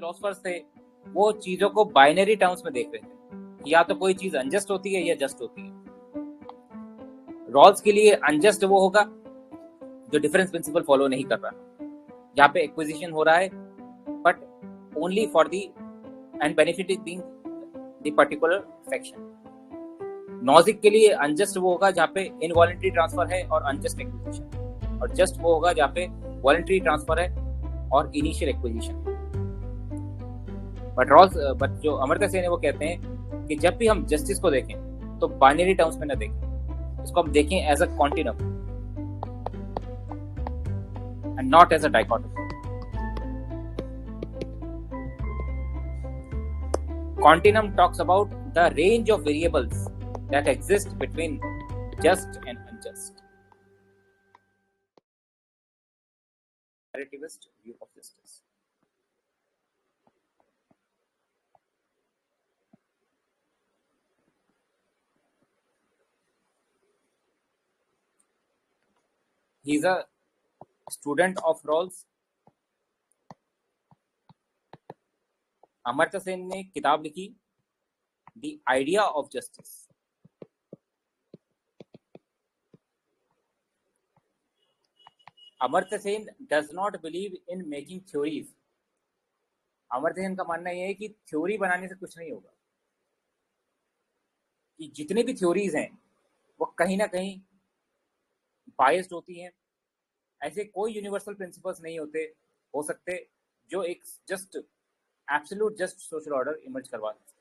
Philosophers थे वो चीजों को बाइनरी टर्म्स में देख रहे थे कि या तो कोई चीज अनजस्ट होती है या जस्ट होती है। रॉल्स के लिए अनजस्ट वो होगा जो डिफरेंस प्रिंसिपल फॉलो नहीं कर रहा, जहाँ पे एक्विजिशन हो रहा है but only for the and benefit being the particular section. Nozick के लिए अनजस्ट वो होगा जहाँ पे इनवॉलंटरी ट्रांसफर है और अनजस्ट एक्विजिशन, और जस्ट वो होगा जहाँ पे वॉलंटरी ट्रांसफर है और इनिशियल एक्विजिशन। बट जो अमर्त्य सेन है वो कहते हैं कि जब भी हम जस्टिस को देखें तो बाइनरी टर्म्स में ना देखें, इसको हम देखें as a continuum and not as a dichotomy. Continuum talks about the range of variables that exist between just and unjust. Relativist view of justice. He is a student of Rawls. Amartya Sen ने किताब लिखी the idea of justice. Amartya Sen does not believe in making theories. Amartya Sen का मानना यह है कि theory बनाने से कुछ नहीं होगा, कि जितने भी थ्योरीज हैं वो कहीं ना कहीं बायस्ड होती हैं। ऐसे कोई यूनिवर्सल प्रिंसिपल्स नहीं हो सकते जो एक just absolute just social order emerge करवा सकते।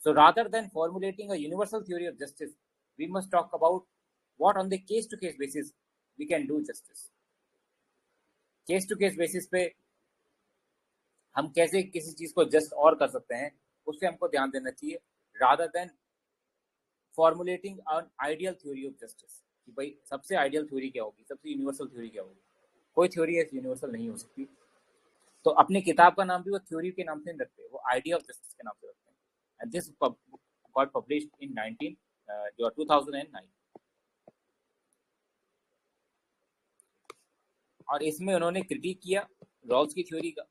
So rather than formulating a universal theory of justice, we must talk about what on the case-to-case basis we can do justice. Case-to-case basis पे हम कैसे किसी चीज को जस्ट और कर सकते हैं, उस पे हमको ध्यान देना चाहिए, rather than formulating an ideal theory of justice कि भाई सबसे आइडियल थ्योरी क्या होगी, सबसे यूनिवर्सल थ्योरी क्या होगी। कोई थ्योरी ऐसी यूनिवर्सल नहीं हो सकती। तो अपनी किताब का नाम भी वो थ्योरी के नाम से नहीं रखते, वो आइडिया ऑफ जस्टिस के नाम से रखते हैं। And this got published in 2009. और इसमें उन्होंने क्रिटिक किया रॉल्स की थ्योरी का।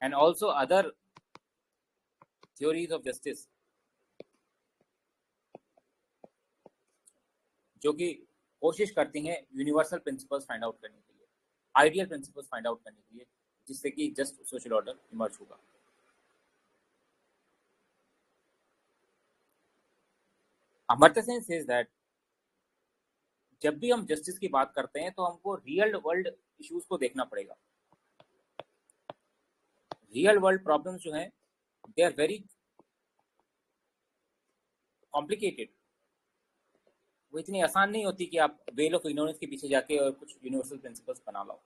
And also other theories of justice जो कि कोशिश करती हैं यूनिवर्सल प्रिंसिपल्स फाइंड आउट करने के लिए, आइडियल प्रिंसिपल्स फाइंड आउट करने के लिए, जिससे कि जस्ट सोशल ऑर्डर इमर्ज होगा। अमर्त्य सेन सेज दैट जब भी हम जस्टिस की बात करते हैं तो हमको रियल वर्ल्ड इश्यूज को देखना पड़ेगा। रियल वर्ल्ड प्रॉब्लम्स जो हैं दे आर वेरी कॉम्प्लिकेटेड। वो इतनी आसान नहीं होती कि आप वेल ऑफ इग्नोरेंस के पीछे जाके और कुछ यूनिवर्सल प्रिंसिपल्स बना लो।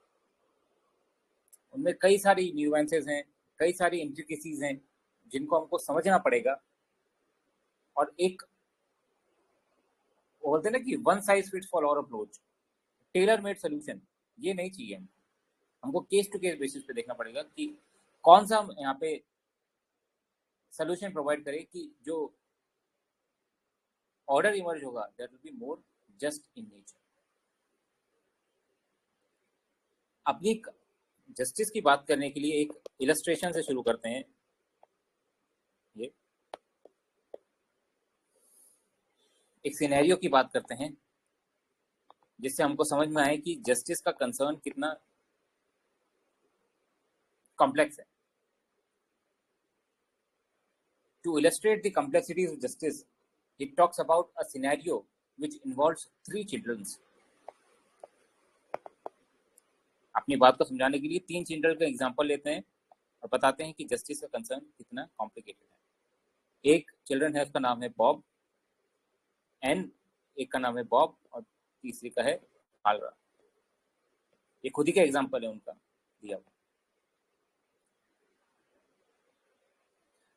उनमें कई सारी न्यूएंसेस हैं, कई सारी इंट्रिकेसीज हैं जिनको हमको समझना पड़ेगा। और एक बोलते हैं ना कि one size fits for all approach, tailor made solution, ये नहीं चाहिए। हमको केस टू केस बेसिस पे देखना पड़ेगा कि कौन सा हम यहाँ पे सोल्यूशन प्रोवाइड करें कि जो ऑर्डर इमर्ज होगा that will be more just in nature. अपनी जस्टिस की बात करने के लिए एक इलस्ट्रेशन से शुरू करते हैं। ये एक सिनेरियो की बात करते हैं जिससे हमको समझ में आए कि जस्टिस का कंसर्न कितना कॉम्प्लेक्स है। To illustrate the complexities of justice, he talks about a scenario which involves 3 children. अपनी बात को समझाने के लिए 3 चिल्ड्रन का एग्जांपल लेते हैं और बताते हैं कि जस्टिस का कंसर्न कितना कॉम्प्लिकेटेड है। एक चिल्ड्रन है, उसका नाम है बॉब एन, एक का नाम है बॉब और तीसरे का है आलरा। ये खुद ही का एग्जांपल है उनका दिया हुआ।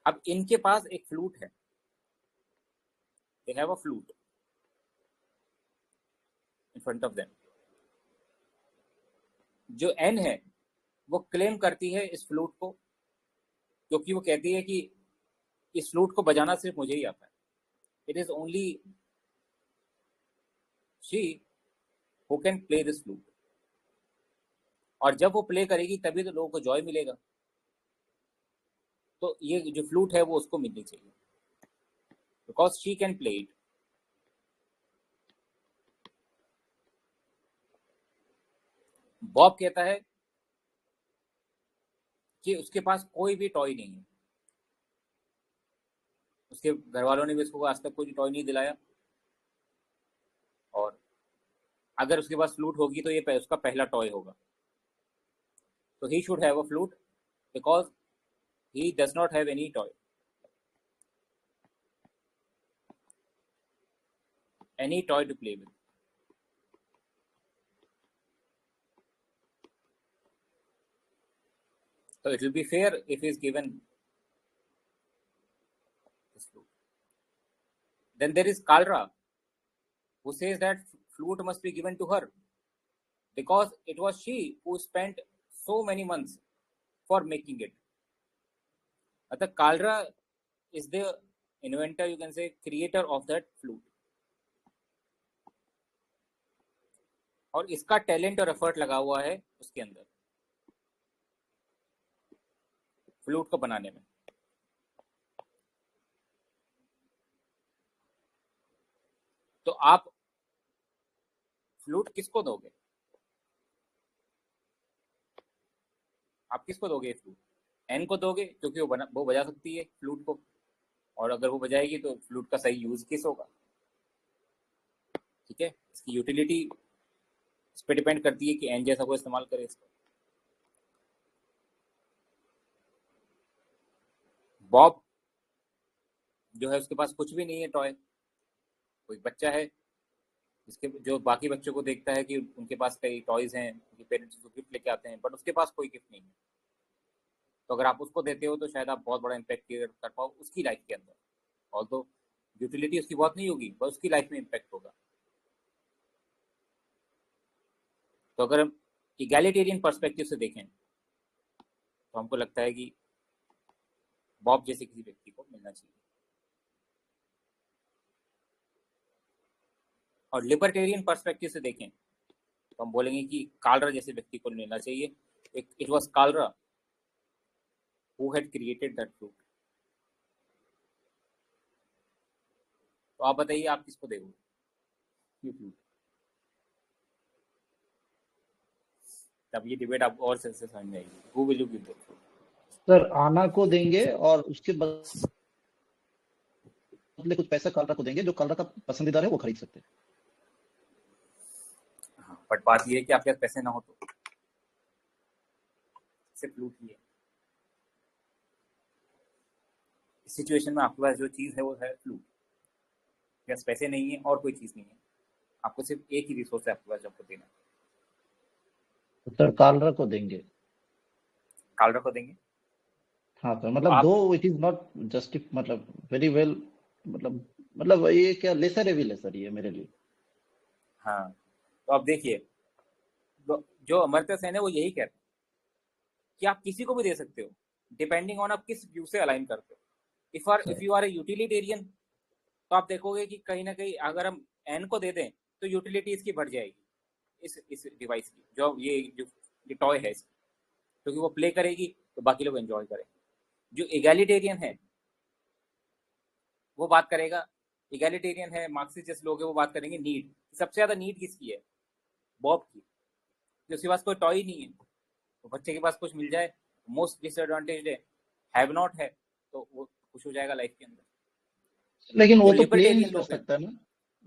अब इनके पास एक फ्लूट है, they have a flute in front of them. जो एन है वो क्लेम करती है इस फ्लूट को, क्योंकि वो कहती है कि इस फ्लूट को बजाना सिर्फ मुझे ही आता है। It is only she who can play this flute, और जब वो प्ले करेगी तभी तो लोगों को जॉय मिलेगा। तो ये जो फ्लूट है वो उसको मिलनी चाहिए, because she can play it. Bob कहता है कि उसके पास कोई भी टॉय नहीं है, उसके घर वालों ने भी उसको आज तक कोई टॉय नहीं दिलाया, और अगर उसके पास फ्लूट होगी तो ये उसका पहला टॉय होगा। तो he should have a flute because he does not have any toy, any toy to play with. So it will be fair if he is given this flute. Then there is Kalra, who says that flute must be given to her because it was she who spent so many months for making it. Kalra is the inventor, you can say creator of that flute. और इसका talent और effort लगा हुआ है उसके अंदर flute को बनाने में। तो आप फ्लूट किसको दोगे? आप किसको दोगे फ्लूट? एन को दोगे क्योंकि वो बजा सकती है फ्लूट को, और अगर वो बजाएगी तो फ्लूट का सही यूज किस होगा? ठीक है, इसकी यूटिलिटी इस पर डिपेंड करती है कि एन जैसा को इस्तेमाल करे इसको। बॉब जो है उसके पास कुछ भी नहीं है टॉय, कोई बच्चा है जिसके जो बाकी बच्चों को देखता है कि उनके पास कई टॉयज हैं, उनके पेरेंट्स उसको गिफ्ट लेके आते हैं, बट उसके पास कोई गिफ्ट नहीं है। तो अगर आप उसको देते हो तो शायद आप बहुत बड़ा इम्पैक्ट कर पाओ उसकी लाइफ के अंदर, और तो यूटिलिटी उसकी बहुत नहीं होगी, बस उसकी लाइफ में इम्पैक्ट होगा। तो अगर हम इगैलिटेरियन पर्सपेक्टिव से देखें तो हमको लगता है कि बॉब जैसे किसी व्यक्ति को मिलना चाहिए, और लिबर्टेरियन पर्सपेक्टिव से देखें तो हम बोलेंगे कि कालरा जैसे व्यक्ति को मिलना चाहिए। It was Kalra who had created that fruit. तो आप बताइए आप किसको देंगे ये फ्रूट? तब ये डिबेट आपको और से समझ में आएगी। Who will you give that fruit? Sir आना को देंगे और उसके बदले कुछ पैसा कालरा को देंगे, जो कालरा का पसंदीदा है वो खरीद सकते हैं। हाँ, बट बात ये है कि आपके पास पैसे ना हो तो सिर्फ फ्लूट ही है। इस सिचुएशन में आपके पास जो चीज़ है वो है फ्लूट। आपके पास पैसे नहीं है और कोई चीज़ नहीं है, आपको सिर्फ एक ही रिसोर्स है आपके पास जो आपको देना है। तो सर कालरा को देंगे। कालरा को देंगे? हाँ सर, मतलब दो इट इज नॉट जस्टिफ, मतलब वेरी वेल, मतलब ये क्या लेसर है भी लेसर ही है मेरे लिए। हाँ, तो आप देखिए जो अमर्त्य सेन है वो यही कहता है कि आप किसी को भी दे सकते हो डिपेंडिंग ऑन आप किस व्यू से अलाइन करते हो। If you are a utilitarian तो आप देखोगे कि कहीं ना कहीं अगर हम एन को दे दें तो यूटिलिटी इसकी बढ़ जाएगी इस डिवाइस की, जो ये टॉय है इसकी, क्योंकि वो प्ले करेगी तो बाकी लोग एंजॉय करेंगे। जो इगैलिटेरियन है वो बात करेगा, इगैलिटेरियन है मार्क्सिस्ट जैसे लोग हैं वो बात करेंगे नीड, सबसे ज्यादा नीड किसकी है? बॉब की, कि उसके पास कोई टॉय नहीं है, तो बच्चे के पास कुछ मिल जाए, मोस्ट डिसएडवांटेज है, हैव नॉट है, तो वो खुश हो जाएगा लाइफ के अंदर। लेकिन वो तो प्ले ही लिबर्टेरियन नहीं कर लोग हैं सकता ना,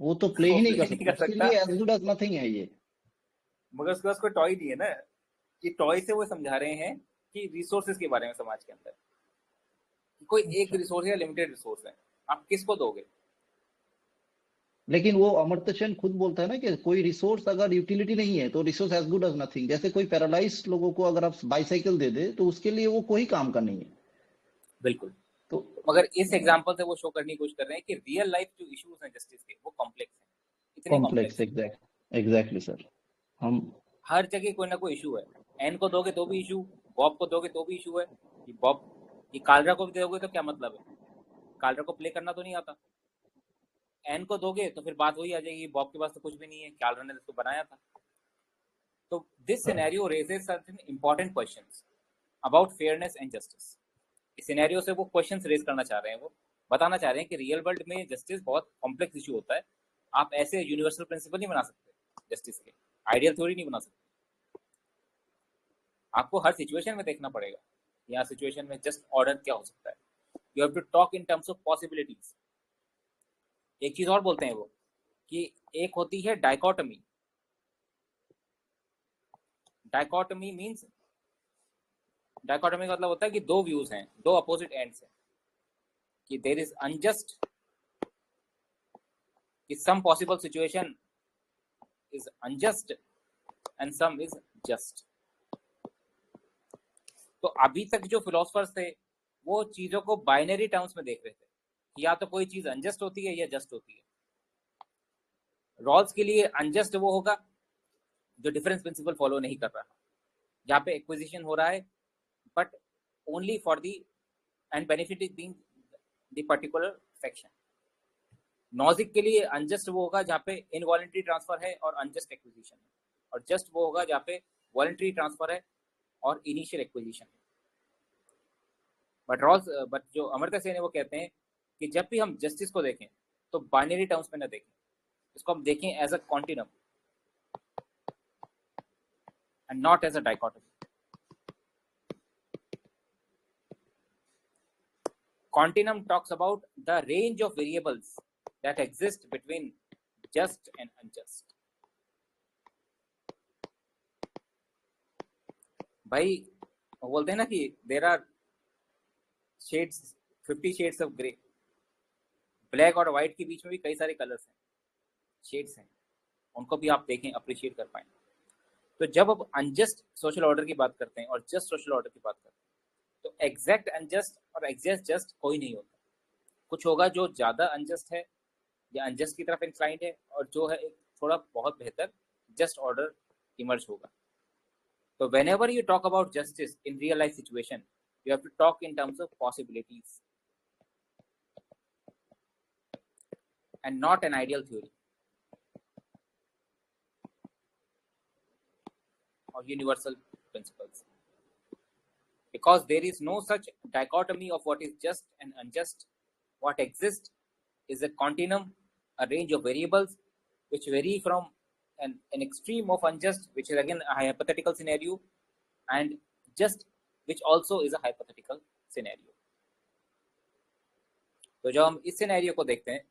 वो तो प्ले ही नहीं कर सकता, उसके सकता, लिए एज गुड एज नथिंग है ये। मगर उसके पास कोई टॉय नहीं है ना। ये टॉय से वो समझा रहे हैं कि रिसोर्सेज के बारे में समाज के अंदर कोई एक रिसोर्स या लिमिटेड रिसोर्स है, आप किसको दोगे? लेकिन वो अमर्त्य सेन खुद बोलता है ना कि कोई रिसोर्स अगर यूटिलिटी नहीं है तो resource as good as nothing. जैसे कोई पैरालाइज लोगों को अगर आप बाइसाइकिल दे दे तो उसके लिए वो कोई काम का नहीं है। बिल्कुल। तो मगर इस एग्जांपल से वो शो करने की कोशिश कर रहे हैं कि रियल लाइफ जो इश्यूज हैं जस्टिस के वो कॉम्प्लेक्स हैं, इतने कॉम्प्लेक्स, एग्जैक्टली सर। हम हर जगह कोई ना कोई इशू है। एन को दोगे तो भी इशू, बॉब को दोगे तो भी इशू है। ये कालरा को भी दोगे तो क्या मतलब है? कालरा को प्ले करना तो नहीं आता। एन को दोगे तो फिर बात वही आ जाएगी, बॉब के पास तो कुछ भी नहीं है, कालरा ने तो बनाया था। तो this scenario raises certain important questions about fairness and justice. इस सिनेरियो से वो क्वेश्चंस रेज करना चाह रहे हैं, वो बताना चाह रहे हैं कि रियल वर्ल्ड में जस्टिस बहुत कॉम्प्लेक्स इशू होता है। आप ऐसे यूनिवर्सल प्रिंसिपल नहीं बना सकते जस्टिस के, आइडियल थ्योरी नहीं बना सकते। आपको हर सिचुएशन में देखना पड़ेगा, यहाँ सिचुएशन में जस्ट ऑर्डर क्या हो सकता है। You have to talk in terms of possibilities. एक चीज और बोलते हैं वो कि एक होती है डाइकोटमी। डाइकोटमी मीन्स, डाइकोटमी का मतलब होता है कि दो व्यूज हैं, दो अपोजिट एंड्स हैं, कि देर इज अनजस्ट, कि some possible situation is unjust and some is just. तो अभी तक जो फिलोसफर्स थे वो चीजों को बाइनरी टर्म्स में देख रहे थे, या तो कोई चीज अनजस्ट होती है या जस्ट होती है। रॉल्स के लिए अनजस्ट वो होगा जो डिफरेंस प्रिंसिपल फॉलो नहीं कर रहा, जहाँ पे एक्विजिशन हो रहा है but only for the and benefit is being the particular section. Nozick के लिए अनजस्ट वो होगा जहाँ पे इनवॉलंटरी ट्रांसफर है और अनजस्ट एक्विजिशन है, और जस्ट वो होगा जहाँ पे वॉलंटरी ट्रांसफर है और इनिशियल एक्विजिशन है। बट जो अमर्त्य सेन है वो कहते हैं कि जब भी हम जस्टिस को देखें तो बाइनरी टर्म्स में ना देखें, इसको हम देखें as a continuum and not as a dichotomy. Continuum talks about the range of variables that exist between just and unjust. भाई वो बोलते हैं ना कि there are shades, 50 shades of grey. Black और व्हाइट के बीच में भी कई सारे कलर्स हैं, शेड्स हैं, उनको भी आप देखें, अप्रिशिएट कर पाएं। तो जब अब अनजस्ट सोशल ऑर्डर की बात करते हैं और जस्ट सोशल ऑर्डर की बात करते हैं, तो एग्जैक्ट अनजस्ट और एग्जैक्ट जस्ट कोई नहीं होता। कुछ होगा जो ज़्यादा अनजस्ट है या अनजस्ट की तरफ इंक्लाइंड है, और जो है एक थोड़ा बहुत बेहतर जस्ट ऑर्डर इमर्ज होगा। तो whenever you talk about justice in real life situation, you have to talk in terms of possibilities and not an ideal theory or universal principles, because there is no such dichotomy of what is just and unjust. What exists is a continuum, a range of variables which vary from an extreme of unjust, which is again a hypothetical scenario, and just, which also is a hypothetical scenario. तो जब हम इस scenario को देखते हैं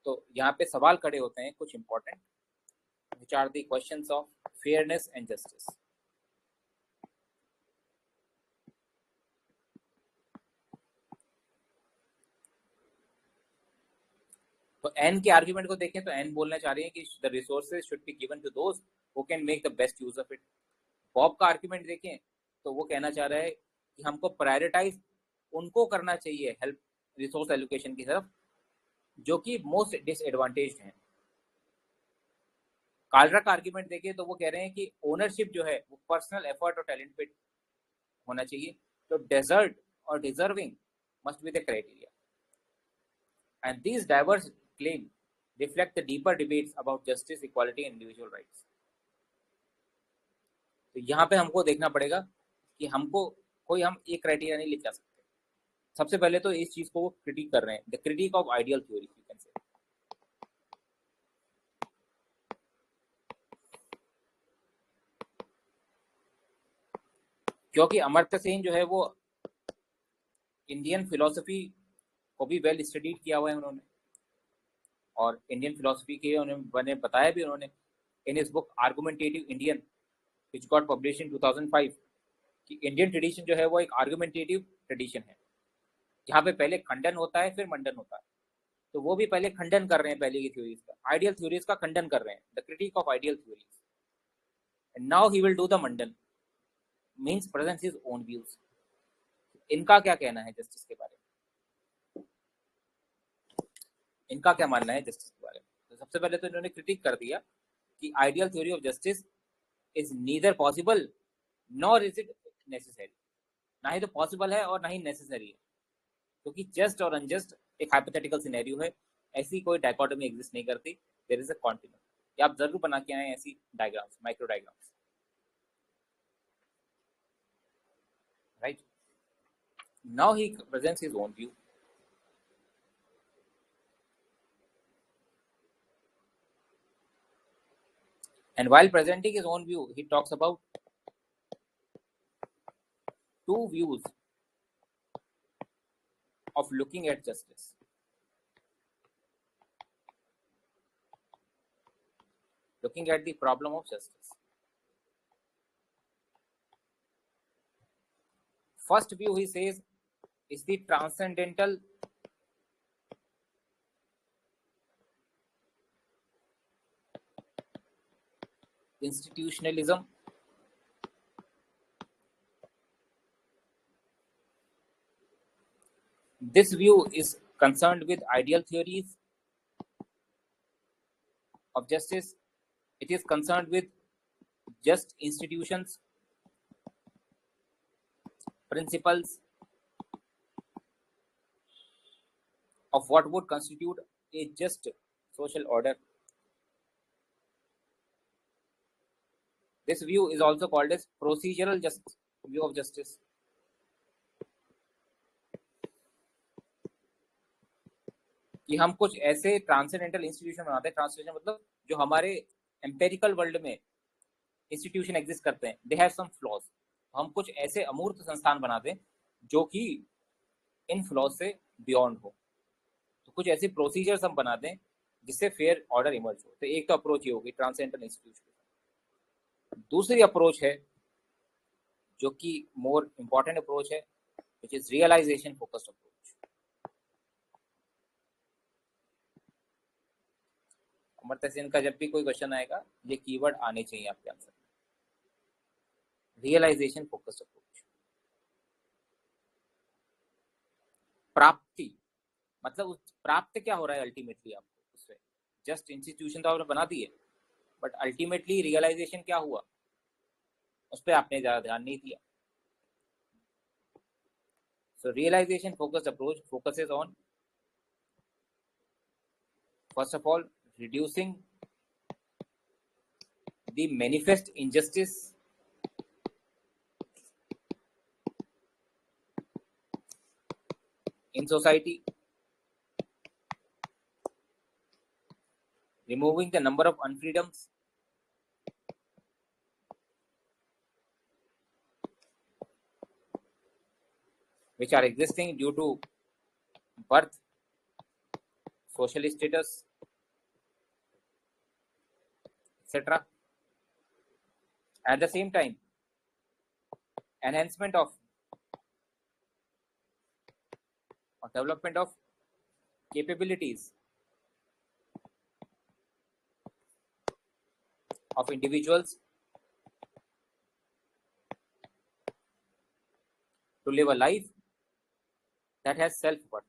तो यहाँ पे सवाल खड़े होते हैं कुछ important, which are the questions of fairness and justice. तो एन के आर्ग्यूमेंट को देखें तो एन बोलना चाह रही है कि the resources should be given to those who can make the best use of it. Bob का आर्ग्यूमेंट देखें तो वो कहना चाह रहा है कि हमको प्रायोरिटाइज उनको करना चाहिए हेल्प रिसोर्स एलोकेशन की तरफ जो कि मोस्ट डिसएडवांटेज्ड हैं। कालरा का आर्ग्यूमेंट देखें तो वो कह रहे हैं कि ओनरशिप जो है वो पर्सनल एफर्ट और टैलेंट पे होना चाहिए, तो डेजर्ट और deserving must be the criteria. And these diverse claim reflect the deeper debates about justice, equality and individual rights. तो यहाँ पे हमको देखना पड़ेगा कि हमको कोई हम एक क्राइटेरिया नहीं लिखा सकते। सबसे पहले तो इस चीज को वो क्रिटिक कर रहे हैं, the critic of ideal theory you can say. क्योंकि अमर्त्य सेन जो है वो इंडियन फिलोसफी को भी वेल स्टडीड किया हुआ है उन्होंने, और इंडियन फिलोसफी के उन्होंने बताया भी उन्होंने इन इस book argumentative Indian which got publish in 2005 कि इंडियन ट्रेडिशन जो है वो एक आर्गुमेंटेटिव ट्रेडिशन है, जहाँ पे पहले खंडन होता है फिर मंडन होता है। तो वो भी पहले खंडन कर रहे हैं पहले की थ्योरीज का, आइडियल थ्योरीज का खंडन कर रहे हैं, the critic of ideal theories, and now he will do the Mandan, means present his own views. इनका क्या कहना है जस्टिस के बारे में, इनका क्या मानना है जस्टिस के बारे में। तो सबसे पहले तो इन्होंने क्रिटिक कर दिया कि ideal theory of justice is neither possible nor is it necessary. ना ही तो पॉसिबल है और ना ही नेसेसरी है, क्योंकि जस्ट और अनजस्ट एक हाइपोथेटिकल सिनेरियो है, ऐसी कोई डायकोटमी एग्जिस्ट नहीं करती, देयर इज अ कॉन्टिन्यूम। आप जरूर बना के आए ऐसी diagrams, micro diagrams. Now he presents his own view. And while presenting his own view, he talks about two views of looking at justice. Looking at the problem of justice. First view, he says, is the transcendental institutionalism. This view is concerned with ideal theories of justice. It is concerned with just institutions, principles of what would constitute a just social order. This view is also called as procedural view of justice. कि हम कुछ ऐसे transcendental institution बनाते हैं. Translation मतलब जो हमारे empirical world में इंस्टीट्यूशन एग्जिस्ट करते हैं, दे हैव सम फ्लॉज. हम कुछ ऐसे अमूर्त संस्थान बनाते हैं जो कि इन फ्लॉज से बियॉन्ड हो. तो कुछ ऐसी प्रोसीजर्स हम बनाते हैं जिससे फेयर ऑर्डर इमर्ज हो. तो एक तो अप्रोच ये होगी ट्रांसेंडेंटल इंस्टीट्यूशन. दूसरी अप्रोच है जो कि मोर इंपॉर्टेंट अप्रोच है, which is realisation focused approach. Amartya Sen का जब भी कोई क्वेश्चन आएगा, ये कीवर्ड आने चाहिए आपके आंसर में. Realisation focused approach. प्राप्ति मतलब प्राप्त क्या हो रहा है अल्टीमेटली आपको उससे. जस्ट इंस्टीट्यूशन तो आपने बना दी है, बट अल्टीमेटली रियलाइजेशन क्या हुआ उस पर आपने ज्यादा ध्यान नहीं दिया. So realization focused approach focuses on, first of all, reducing the manifest injustice in society, removing the number of unfreedoms which are existing due to birth, social status, etc. At the same time, enhancement of or development of capabilities of individuals to live a life that has self-worth.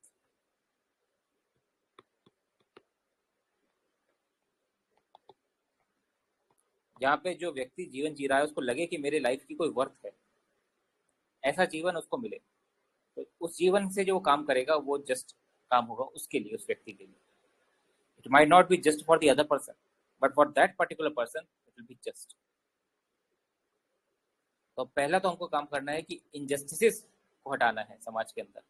जहाँ पे जो व्यक्ति जीवन जी रहा है उसको लगे कि मेरे लाइफ की कोई वर्थ है, ऐसा जीवन उसको मिले. तो उस जीवन से जो काम करेगा वो जस्ट काम होगा उसके लिए, उस व्यक्ति के लिए. It might not be just for the other person, but for that particular person it will be just. तो पहला तो हमको काम करना है कि इनजस्टिसेस को हटाना है समाज के अंदर,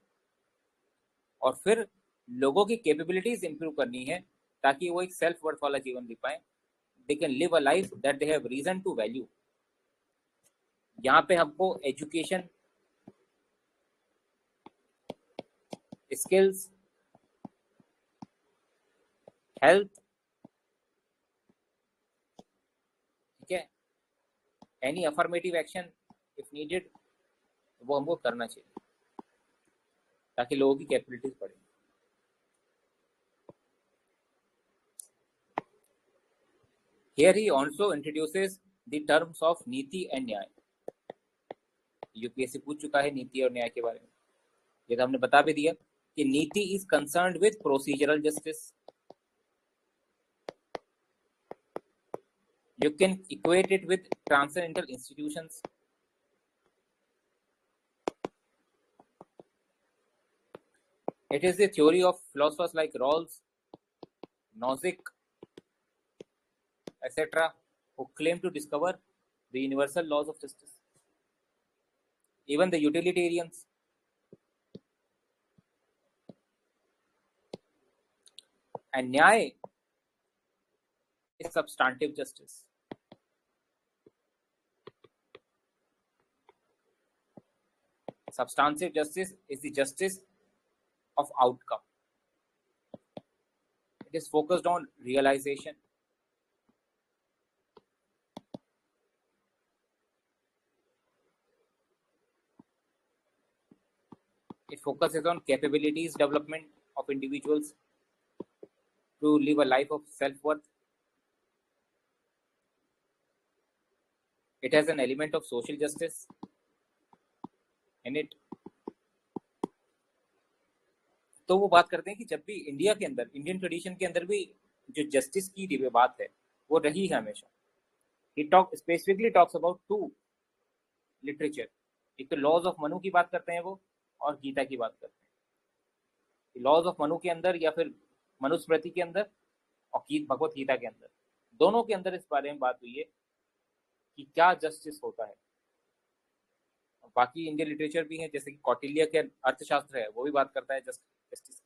और फिर लोगों की कैपेबिलिटीज इंप्रूव करनी है ताकि वो एक सेल्फ वर्थ वाला जीवन जी पाए. They can live a life that they have reason to value. यहाँ पे हमको एजुकेशन, स्किल्स, हेल्थ, ठीक है, any affirmative action if needed, वो हमको करना चाहिए ताकि लोगों की कैपेबिलिटीज बढ़े. Here he also introduces the terms of नीति and न्याय. यूपीएससी पूछ चुका है नीति और न्याय के बारे में. ये तो हमने बता भी दिया कि नीति is concerned with procedural justice. You can equate it with transcendental institutions. It is the theory of philosophers like Rawls, Nozick, etc., who claim to discover the universal laws of justice. Even the utilitarians and nyaya is substantive justice. Substantive justice is the justice of outcome. It is focused on realization. It focuses on capabilities development of individuals to live a life of self-worth. It has an element of social justice in it. तो वो बात करते हैं कि जब भी India के अंदर, इंडियन ट्रेडिशन के अंदर भी जो जस्टिस की बात है वो रही है हमेशा. He talk specifically talks about to literature. एक तो लॉज ऑफ मनु की बात करते हैं वो, और गीता की बात करते हैं. लॉज ऑफ मनु के अंदर या फिर मनुस्मृति के अंदर और भगवत गीता के अंदर, दोनों के अंदर इस बारे में बात हुई है कि क्या जस्टिस होता है. बाकी इंडियन लिटरेचर भी है, जैसे कि कौटिल्य के अर्थशास्त्र है, वो भी बात करता है जस्टिस.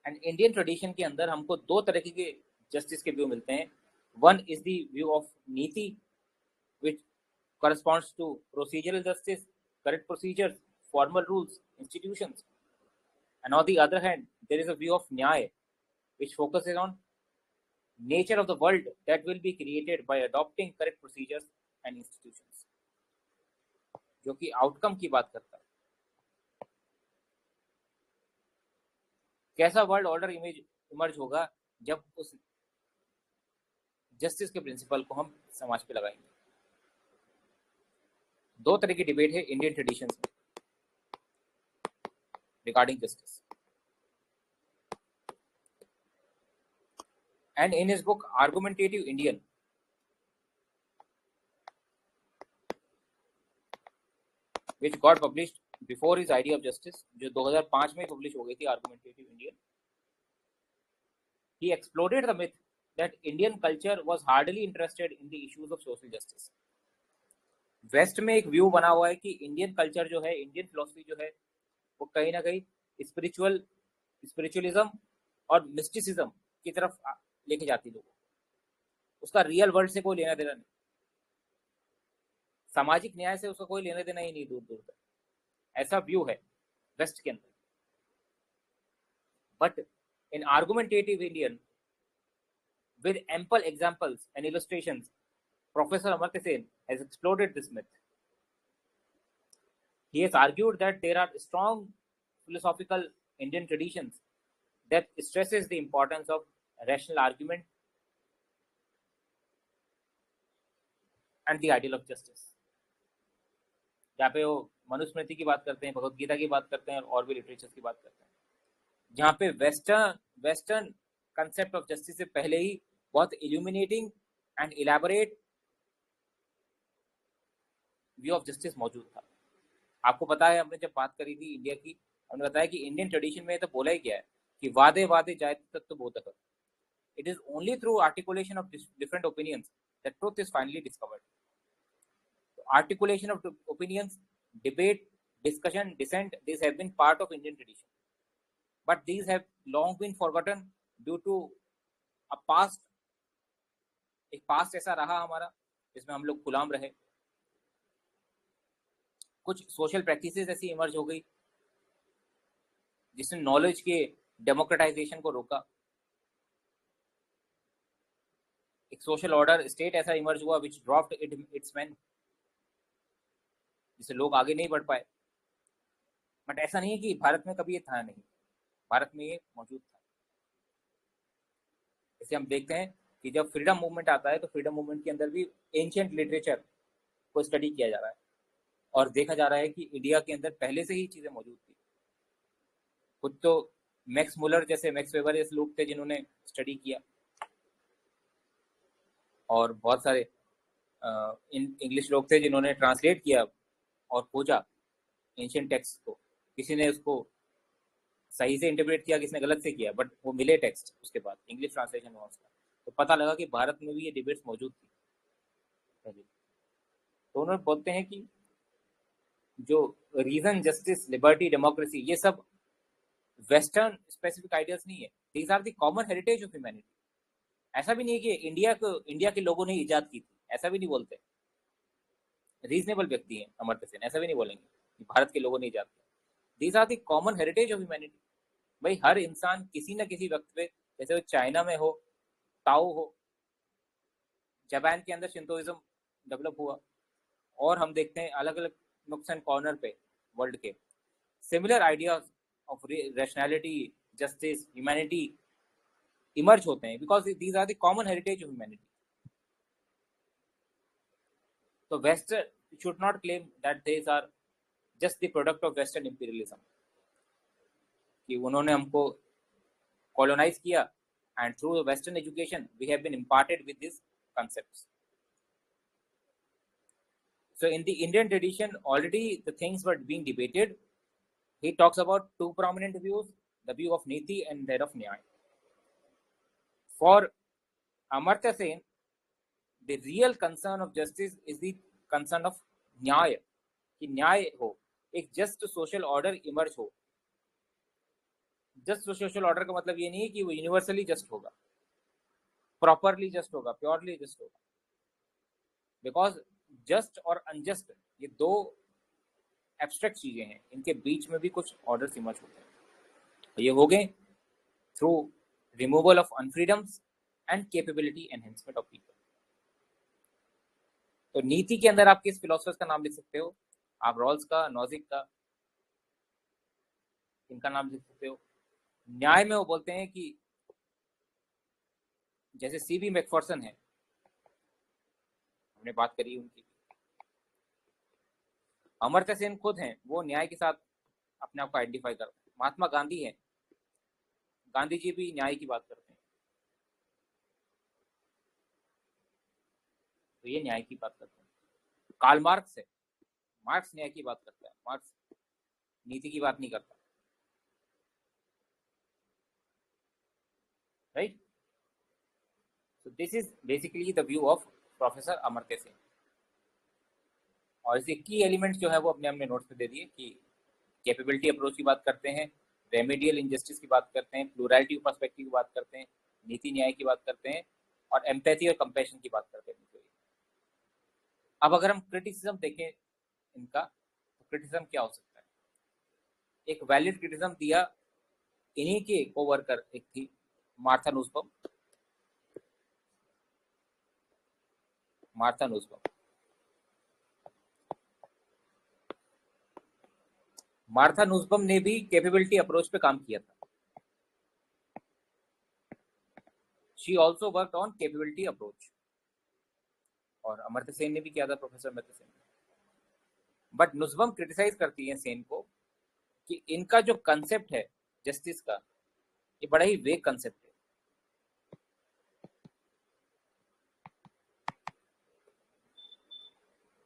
एंड इंडियन ट्रेडिशन के अंदर हमको दो तरह के जस्टिस के व्यू मिलते हैं. One is the view of नीति, which corresponds to procedural justice, correct procedures, formal rules, institutions. And on the other hand, there is a view of Nyaya, which focuses on nature of the world that will be created by adopting correct procedures and institutions, जो कि outcome की बात करता है. कैसा world order emerge होगा जब उस जस्टिस के प्रिंसिपल को हम समाज पे लगाएंगे. दो तरह की डिबेट है इंडियन ट्रेडिशंस में regarding justice. And in his book argumentative Indian, which got published before his idea of justice, जो 2005 में पब्लिश हो गई थी, argumentative Indian, he exploded the myth that Indian culture was hardly interested in the issues of social justice. West में एक view बना हुआ है कि इंडियन कल्चर जो है, इंडियन फिलोसफी जो है, वो कहीं ना कहीं स्पिरिचुअलिज्म और मिस्टिसिज्म की तरफ लेके जाती लोगों. उसका रियल वर्ल्ड से कोई लेना देना नहीं, सामाजिक न्याय से उसका कोई लेना देना ही नहीं दूर दूर तक. ऐसा व्यू है वेस्ट के अंदर. But in argumentative Indian with ample examples and illustrations, Professor Amartya Sen has exploded this myth. He has argued that there are strong philosophical Indian traditions that stresses the importance of rational argument and the ideal of justice. जहाँ पे वो मनुस्मृति की बात करते हैं, भगवत गीता की बात करते हैं और भी लिटरेचर की बात करते हैं, जहाँ पे वेस्टर्न कंसेप्ट ऑफ जस्टिस से पहले ही बहुत illuminating and elaborate view of justice मौजूद था. आपको पता है, हमने जब बात करी थी इंडिया की, हमने बताया कि इंडियन ट्रेडिशन में तो बोला ही क्या है कि वादे वादे जाए तक तो बोधक. It is only through articulation of different opinions that truth is finally discovered. Articulation of opinions, debate, discussion, dissent, these have been part of Indian tradition, but these have long been forgotten due to a past. एक past ऐसा रहा हमारा जिसमें हम लोग गुलाम रहे. कुछ social practices ऐसी इमर्ज हो गई जिसने नॉलेज के डेमोक्रेटाइजेशन को रोका. एक सोशल ऑर्डर स्टेट ऐसा इमर्ज हुआ विच ड्रॉप्ड इट्स मैन, जिससे लोग आगे नहीं बढ़ पाए. बट ऐसा नहीं है कि भारत में कभी ये था नहीं, भारत में ये मौजूद था. जैसे हम देखते हैं कि जब फ्रीडम मूवमेंट आता है तो फ्रीडम मूवमेंट के अंदर भी एंशिएंट लिटरेचर को स्टडी किया जा रहा है और देखा जा रहा है कि इंडिया के अंदर पहले से ही चीज़ें मौजूद थी. खुद तो मैक्स मुलर जैसे, मैक्स वेबर जैसे लोग थे जिन्होंने स्टडी किया, और बहुत सारे इंग्लिश लोग थे जिन्होंने ट्रांसलेट किया और खोजा एंशिएंट टेक्स्ट को. किसी ने उसको सही से इंटरप्रेट किया, किसी ने गलत से किया, बट वो मिले टेक्स्ट. उसके बाद इंग्लिश ट्रांसलेशन हुआ उसका, तो पता लगा कि भारत में भी ये डिबेट्स मौजूद थी. तो उन्होंने बोलते हैं कि जो रीजन, जस्टिस, लिबर्टी, डेमोक्रेसी, ये सब वेस्टर्न स्पेसिफिक आइडियाज नहीं है, these are the common heritage of humanity. ऐसा भी नहीं है कि इंडिया के लोगों ने इजाद की थी, ऐसा भी नहीं बोलते। रीजनेबल व्यक्ति हैं अमर्त्य सेन, ऐसा भी नहीं बोलेंगे कि भारत के लोगों ने इजाद किया। These are the common heritage of humanity. भाई हर इंसान किसी न किसी वक्त पे, जैसे वो चाइना में हो, ताओ हो, जापान के अंदर शिंतोइज्म डेवलप हुआ, और हम देखते हैं अलग अलग नुक्स एंड कॉर्नर पे वर्ल्ड के similar ideas of rationality, justice, humanity emerge होते हैं, because these are the common heritage of humanity. तो west should not claim that these are just the product of western imperialism, कि उन्होंने हमको colonize किया and through western education we have been imparted with this concepts. So in the Indian tradition, already the things were being debated. He talks about two prominent views, the view of Niti and that of Nyaya. For Amartya Sen, the real concern of justice is the concern of Nyaya, कि न्याय हो, एक just social order emerge हो। Just social order का मतलब ये नहीं है कि वो यूनिवर्सली जस्ट होगा, प्रॉपरली जस्ट होगा, प्योरली जस्ट होगा, बिकॉज जस्ट और अनजस्ट ये दो एब्स्ट्रैक्ट चीजें हैं, इनके बीच में भी कुछ ऑर्डर इमर्ज होते हैं। ये हो गए through removal of unfreedoms and capability enhancement of people. तो नीति के अंदर आप किस फिलोसफर्स का नाम लिख सकते हो? आप रॉल्स का, नॉजिक का, इनका नाम लिख सकते हो। न्याय में वो बोलते हैं कि जैसे सीबी मैकफर्सन है, हमने बात करी उनकी। अमर्त्य सेन खुद हैं, वो न्याय के साथ अपने आप को आइडेंटिफाई करते हैं। महात्मा गांधी हैं, गांधी जी भी न्याय की बात करते हैं, तो ये न्याय की बात करते हैं। कार्ल मार्क्स है, मार्क्स न्याय की बात करता है, मार्क्स नीति की बात नहीं करता, right? So this is basically the view of professor Amartya Sen. और इसके की एलिमेंट्स जो है वो अपने हमने नोट्स में दे दिए कि कैपेबिलिटी अप्रोच की बात करते हैं, रेमेडियल इनजस्टिस की बात करते हैं, प्लूरैलिटी ऑफ पर्सपेक्टिव की बात करते हैं, नीति न्याय की बात करते हैं, और एम्पैथी और कंपैशन की बात करते हैं। अब अगर हम क्रिटिसिज्म देखें इनका, तो क्रिटिसिज्म क्या हो सकता है? एक वैलिड क्रिटिसिज्म दिया इन्हीं के कोवर्कर, एक थी Martha Nussbaum. Martha Nussbaum Martha Nussbaum ने भी कैपेबिलिटी अप्रोच पे काम किया था। She also work on capability approach, और अमर्त्य सेन ने भी किया था, professor Amartya Sen. But Nussbaum criticize करती है सेन को कि इनका जो कंसेप्ट है जस्टिस का, ये बड़ा ही वेग कंसेप्ट है।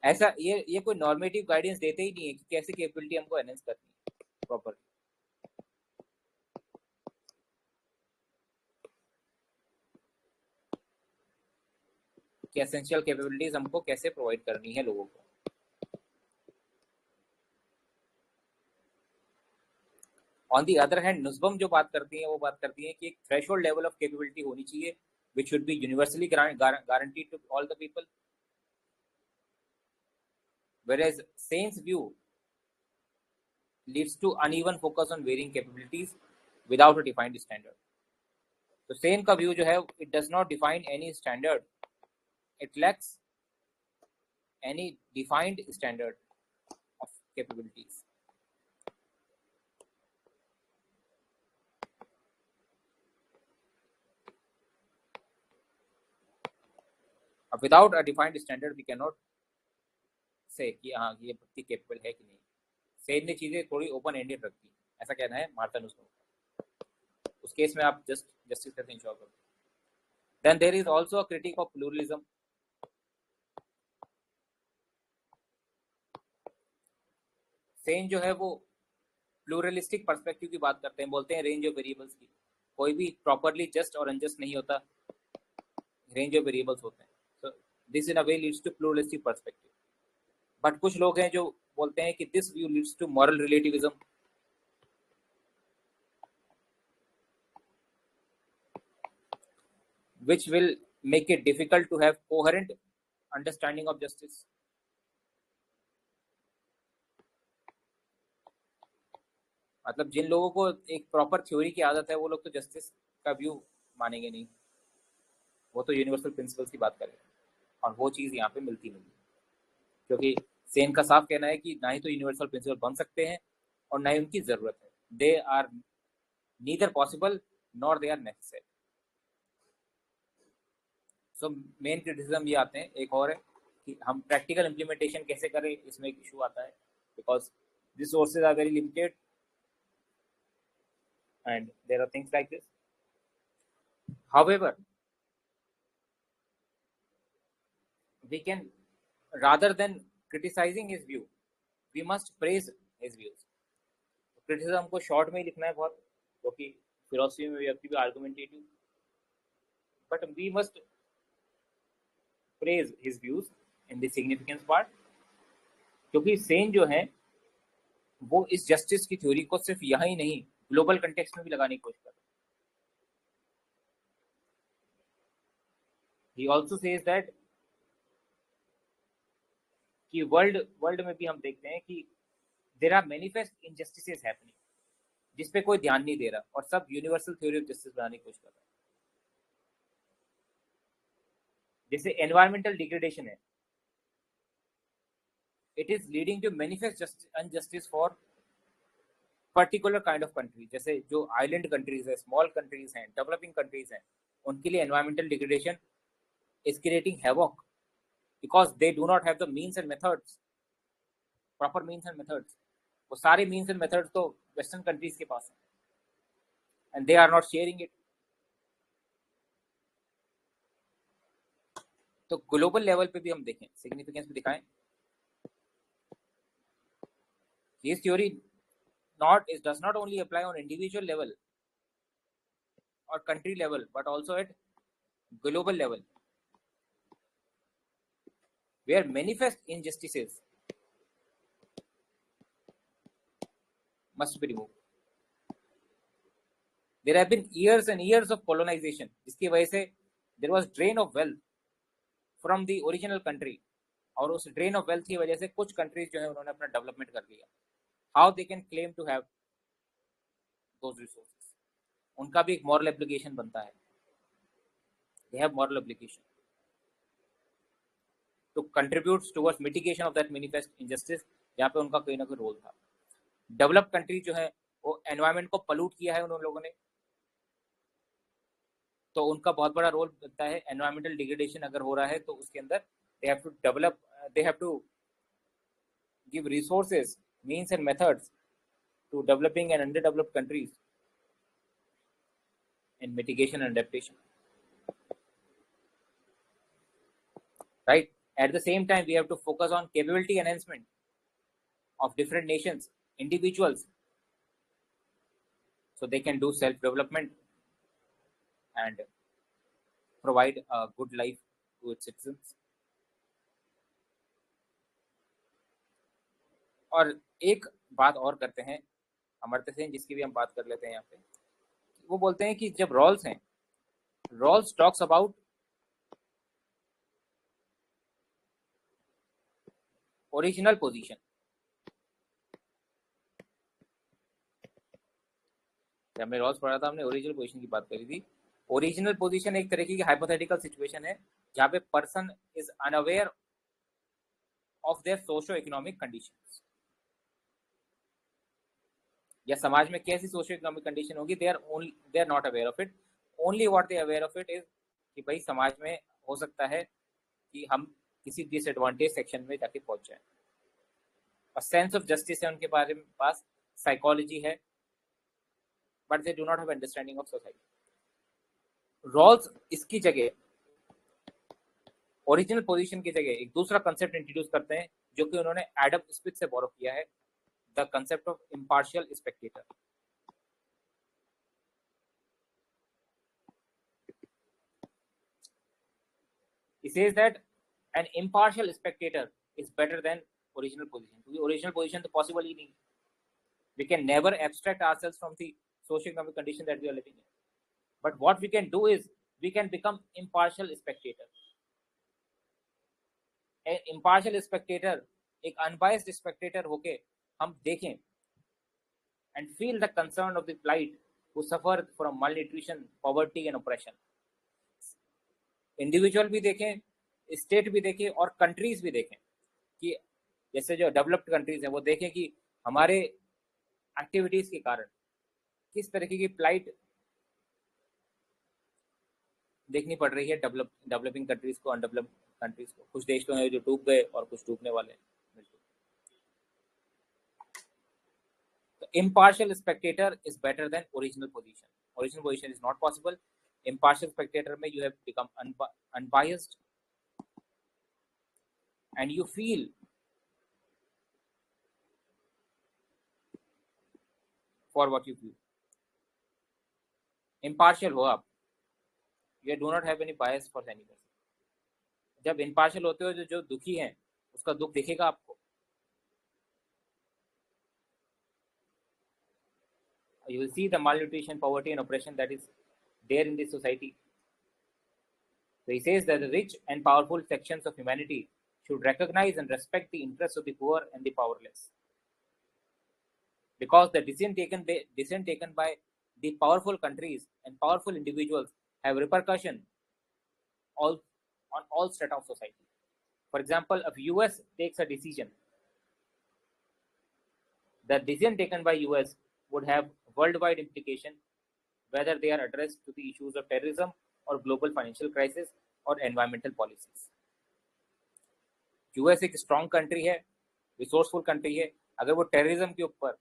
ऐसा ये कोई नॉर्मेटिव गाइडेंस देते ही नहीं है कि कैसे कैपेबिलिटी हमको एनहांस करनी है प्रॉपर। कि एसेंशियल कैपेबिलिटीज हमको कैसे प्रोवाइड करनी है लोगों को। ऑन दी अदर हैंड नुसबम जो बात करती है वो बात करती है कि एक थ्रेशोल्ड लेवल ऑफ कैपेबिलिटी होनी चाहिए which should be universally guaranteed to all the people, whereas Sen's view leads to uneven focus on varying capabilities without a defined standard. तो सेन का व्यू जो है, it does not define any standard, it lacks any defined standard of capabilities. Without a defined standard we cannot say कि हाँ ये व्यक्ति capable है कि नहीं। सेन ने चीजें थोड़ी ओपन एंडेड रखी, ऐसा कहना है मार्था नुसबम। उस केस में आप जस्टिस कैसे इंश्योर करोगे? Then there is also a critique of pluralism. Sen जो है वो प्लूरलिस्टिक पर्सपेक्टिव की बात करते हैं, बोलते हैं रेंज ऑफ वेरिएबल्स की, कोई भी प्रॉपरली जस्ट और अनजस्ट नहीं होता, रेंज ऑफ वेरिएबल्स होते हैं। So this in a way leads to pluralistic perspective. But कुछ लोग हैं जो बोलते हैं कि this view leads to moral relativism. which will make it difficult to have coherent understanding of justice. मतलब जिन लोगों को एक प्रॉपर थ्योरी की आदत है वो लोग तो जस्टिस का व्यू मानेंगे नहीं, वो तो यूनिवर्सल प्रिंसिपल्स की बात करेंगे, और वो चीज़ यहाँ पे मिलती नहीं, क्योंकि सेन का साफ कहना है कि ना ही तो यूनिवर्सल प्रिंसिपल बन सकते हैं और ना ही उनकी ज़रूरत है. They are neither possible nor they are necessary. So main criticism ये आते हैं. एक और है कि हम प्रैक्टिकल इम्प्लीमेंटेशन कैसे करें, इसमें एक इशू आता है, because resources are very limited and there are things like this. However, we can, rather than criticizing his view, we must praise his views. Criticism को शॉर्ट में ही लिखना है बहुत, क्योंकि फिलोसफी में व्यक्ति भी argumentative, but we must praise his views in the significance part, क्योंकि सेन जो है वो इस जस्टिस की थ्योरी को सिर्फ यहाँ ही नहीं ग्लोबल कंटेक्स्ट में भी लगाने की कोशिश कर रहे हैं. He also says that कि वर्ल्ड में भी हम देखते हैं कि there are manifest injustices happening, जिस पे कोई ध्यान नहीं दे रहा, और सब यूनिवर्सल थ्योरी ऑफ जस्टिस बनाने की कोशिश कर रहा है. जैसे एनवायरमेंटल डिग्रेडेशन है, it is leading to manifest injustice for particular kind of country. जैसे जो आइलैंड कंट्रीज है, स्मॉल कंट्रीज हैं, डेवलपिंग कंट्रीज हैं, उनके लिए environmental degradation is creating havoc because they do not have the means and methods, proper means and methods. वो सारे means and methods तो western countries के पास हैं and they are not sharing it. तो global level पे भी हम देखें, significance भी दिखाएं. This theory does not only apply on individual level or country level but also at global level, where manifest injustices must be removed. There have been years and years of colonization, जिसकी वजह से there was drain of wealth from the original country, और उस drain of wealth की वजह से कुछ countries जो है उन्होंने अपना development कर लिया. How they can claim to have those resources? उनका भी एक moral obligation बनता है. They have moral obligation to contribute towards mitigation of that manifest injustice, जहाँ पे उनका कोई ना कोई रोल था. डेवलप कंट्री जो है वो एनवायरमेंट को पलूट किया है उन लोगों ने, तो उनका बहुत बड़ा रोल बनता है. एनवायरमेंटल डिग्रेडेशन अगर हो रहा है तो उसके अंदर they have to develop, they have to give resources, means and methods to developing and under developed countries in mitigation and adaptation. Right? At the same time, we have to focus on capability enhancement of different nations, individuals, so they can do self-development and provide a good life to its citizens. और एक बात और करते हैं अमर्त्य सेन, जिसकी भी हम बात कर लेते हैं यहाँ पे. वो बोलते हैं कि जब रॉल्स हैं, Rawls talks about original position. जब हमने रॉल्स पढ़ा था, हमने ओरिजिनल पोजीशन की बात करी थी. ओरिजिनल पोजीशन एक तरीके की हाइपोथेटिकल सिचुएशन है जहाँ पे person is unaware of their socio economic conditions, या समाज में कैसी सोशो इकोनॉमिक कंडीशन होगी, they are not aware of it. Only what they aware of it is कि भाई समाज में हो सकता है कि हम किसी डिसएडवांटेज सेक्शन में जाके पहुंच जाए. और सेंस ऑफ जस्टिस है उनके बारे में, पास साइकोलॉजी है, but they do not have understanding of society. Rawls इसकी जगह, ओरिजिनल पोजीशन की जगह एक दूसरा कंसेप्ट इंट्रोड्यूस करते हैं जो कि उन्होंने एडम स्मिथ से बोरो किया है, the concept of impartial Spectator. He says that an impartial spectator is better than original position. क्योंकि original position तो possible ही नहीं. We can never abstract ourselves from the socio-economic condition that we are living in. But what we can do is we can become impartial spectator. An impartial spectator, एक unbiased spectator होके हम देखें and feel the concern of the plight who suffer from malnutrition, poverty and oppression. Individual भी देखें, state भी देखें और countries भी देखें कि जैसे जो डेवलप्ड कंट्रीज हैं वो देखें कि हमारे एक्टिविटीज के कारण किस तरीके की प्लाइट देखनी पड़ रही है डेवलपिंग कंट्रीज को, अनडेवलप्ड कंट्रीज को। कुछ देश तो हैं जो डूब गए और कुछ डूबने वाले हैं। तो impartial spectator is better than original position. Original position is not possible. Impartial spectator में you have become unbiased and you feel for what you feel. Impartial हो आप, you do not have any bias for any person. जब impartial होते हो जो दुखी हैं उसका दुख दिखेगा आपको। You will see the malnutrition, poverty and oppression that is there in this society. So he says that the rich and powerful sections of humanity should recognize and respect the interests of the poor and the powerless. Because the decision taken by the powerful countries and powerful individuals have repercussion on all strata of society. For example, if US takes a decision, the decision taken by US would have worldwide implication, whether they are addressed to the issues of terrorism or global financial crisis or environmental policies. US एक strong country है, resourceful country है। अगर वो terrorism के ऊपर,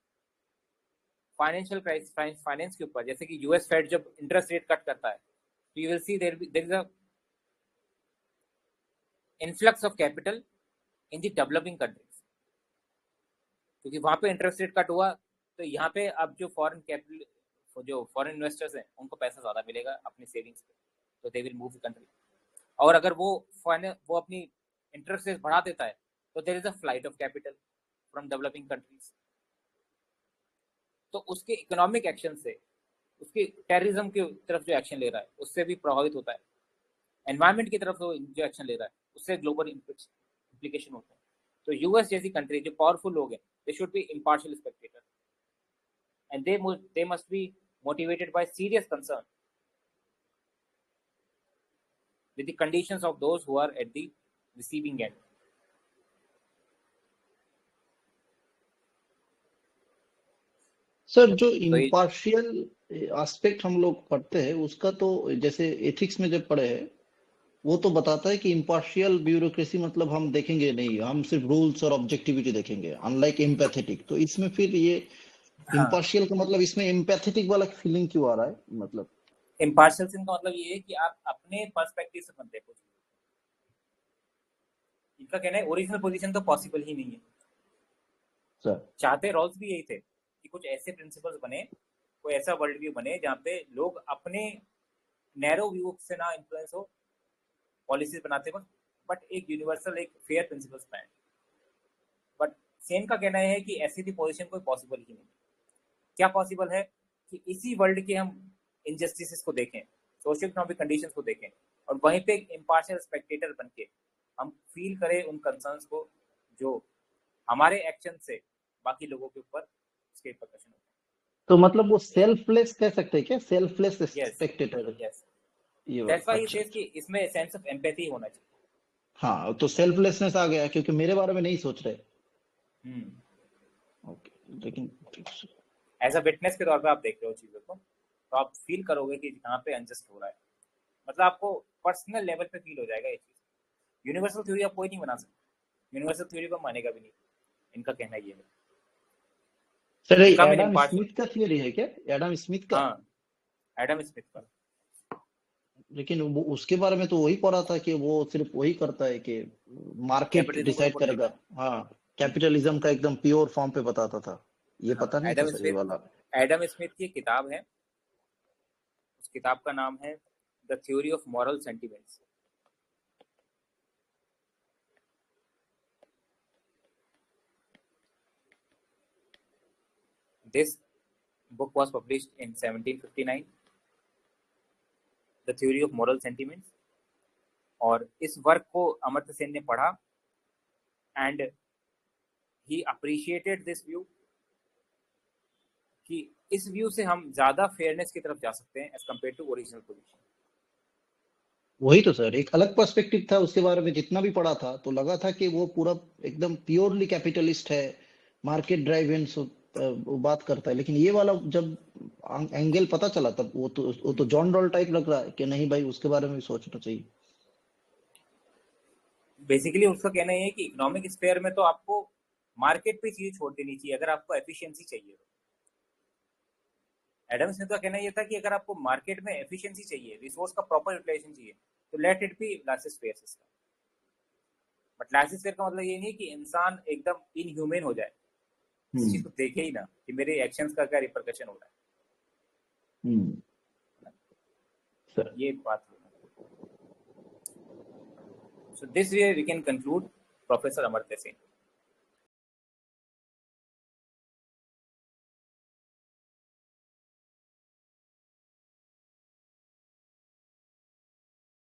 financial crisis, finance के ऊपर, जैसे कि यूएस फेड जब इंटरेस्ट रेट कट करता है, तो you will see there is a influx of capital in the developing countries, क्योंकि वहां पे इंटरेस्ट रेट कट हुआ तो यहाँ पे अब जो फॉरेन कैपिटल, जो फॉरेन इन्वेस्टर्स हैं उनको पैसा ज़्यादा मिलेगा अपनी सेविंग्स पे, तो they will move the country. और अगर वो अपनी इंटरेस्ट रेट बढ़ा देता है तो there is a flight of capital from developing countries. तो उसके इकोनॉमिक एक्शन से, उसके टेररिज्म की तरफ जो एक्शन ले रहा है उससे भी प्रभावित होता है। एनवायरनमेंट की तरफ जो एक्शन ले रहा है उससे ग्लोबल इम्प्लीकेशन होता है। तो यूएस जैसी कंट्री जो पावरफुल लोग हैं, they should be impartial Spectator and they must be motivated by serious concern with the conditions of those who are at the receiving end. Sir, जो इम्पार्शियल एस्पेक्ट हम लोग पढ़ते हैं उसका तो जैसे एथिक्स में जब पढ़े हैं वो तो बताता है कि इम्पार्शियल ब्यूरोक्रेसी मतलब हम देखेंगे नहीं, हम सिर्फ रूल्स और ऑब्जेक्टिविटी देखेंगे, अनलाइक एम्पैथेटिक। तो इसमें फिर ये इम्पार्शियल का मतलब इसमें एम्पैथेटिक वाला फीलिंग क्यों आ रहा है? मतलब इम्पार्शियल का मतलब ये है कि आप अपने पर्सपेक्टिव से मत देखो। इनका कहना है ओरिजिनल पोजीशन तो पॉसिबल ही नहीं है सर। चाहते रॉल्स भी यही थे कि कुछ ऐसे प्रिंसिपल्स बने, कोई ऐसा वर्ल्ड व्यू बने जहाँ पे लोग अपने नैरो व्यू से ना इन्फ्लुएंस हो पॉलिसीज बनाते वक्त, बट एक यूनिवर्सल, एक फेयर प्रिंसिपल्स बनाए। बट सेन का कहना है कि ऐसी थी पोजीशन कोई पॉसिबल ही नहीं। क्या पॉसिबल है कि इसी वर्ल्ड के हम इनजस्टिसेस को देखें, सोशल इकोनॉमिक कंडीशंस को देखें और वहीं पे एक इम्पार्शियल स्पेक्टेटर बन के हम फील करें उन कंसर्न्स को जो हमारे एक्शन से बाकी लोगों के ऊपर उसके रिपरकशन होते हैं। तो मतलब वो सेल्फलेस कह सकते हैं क्या? Selfless Spectator. यस, ये दैट्स व्हाई ही अच्छा, सेज कि इसमें सेंस ऑफ एम्पैथी होना चाहिए। हाँ, तो सेल्फलेसनेस आ गया क्योंकि मेरे बारे में नहीं सोच रहे। ओके, लेकिन एज अ विटनेस के तौर पे आप देख रहे हो चीज़ों को, तो आप फील करोगे कि यहाँ पे अनजस्ट हो रहा है। मतलब आपको पर्सनल लेवल पे फील हो जाएगा ये चीज़। यूनिवर्सल थ्योरी आप कोई नहीं बना सकता, यूनिवर्सल थ्योरी को मानेगा भी नहीं, इनका कहना ये है। सर, एडम स्मिथ का थ्योरी है क्या? एडम स्मिथ का? हाँ, एडम स्मिथ का। लेकिन वो उसके बारे में तो वही पढ़ा था कि वो सिर्फ वही करता है कि मार्केट डिसाइड करेगा। हाँ, कैपिटलिज्म का एकदम प्योर फॉर्म पे बताता था। ये पता नहीं था सर ये वाला। एडम स्मिथ की किताब है, उस किताब का नाम है the theory of moral sentiments. This book was published in 1759. The theory of moral sentiments. और इस वर्क को अमर्त्य सेन ने पढ़ा and he appreciated this view कि इस व्यू से हम ज्यादा फेयरनेस की तरफ जा सकते हैं as compare to original position. वही तो सर, एक अलग पर्सपेक्टिव था उसके बारे में, जितना भी पढ़ा था तो लगा था कि वो पूरा एकदम प्योरली कैपिटलिस्ट है, मार्केट ड्राइवन वो बात करता है। लेकिन ये वाला जब एंगल पता चला तब वो तो जॉन डॉल टाइप लग रहा है कि नहीं भाई, उसके बारे में भी सोचना चाहिए। बेसिकली उसका कहना ये है कि इकोनॉमिक स्फेयर में तो आपको मार्केट पे चीजें छोड़ देनी चाहिए अगर आपको एफिशिएंसी चाहिए। एडम स्मिथ का कहना यह था कि अगर आपको मार्केट में एफिशिएंसी चाहिए, रिसोर्स का प्रॉपर यूटिलाइजेशन चाहिए, तो let it be largest fair system. But largest fair का मतलब ये नहीं कि इंसान एकदम इनह्यूमन हो जाए, इस चीज को देखे ही ना कि मेरे एक्शंस का क्या रिपरकशन हो रहा है। ये बात है। So this way we can conclude Professor Amartya Sen.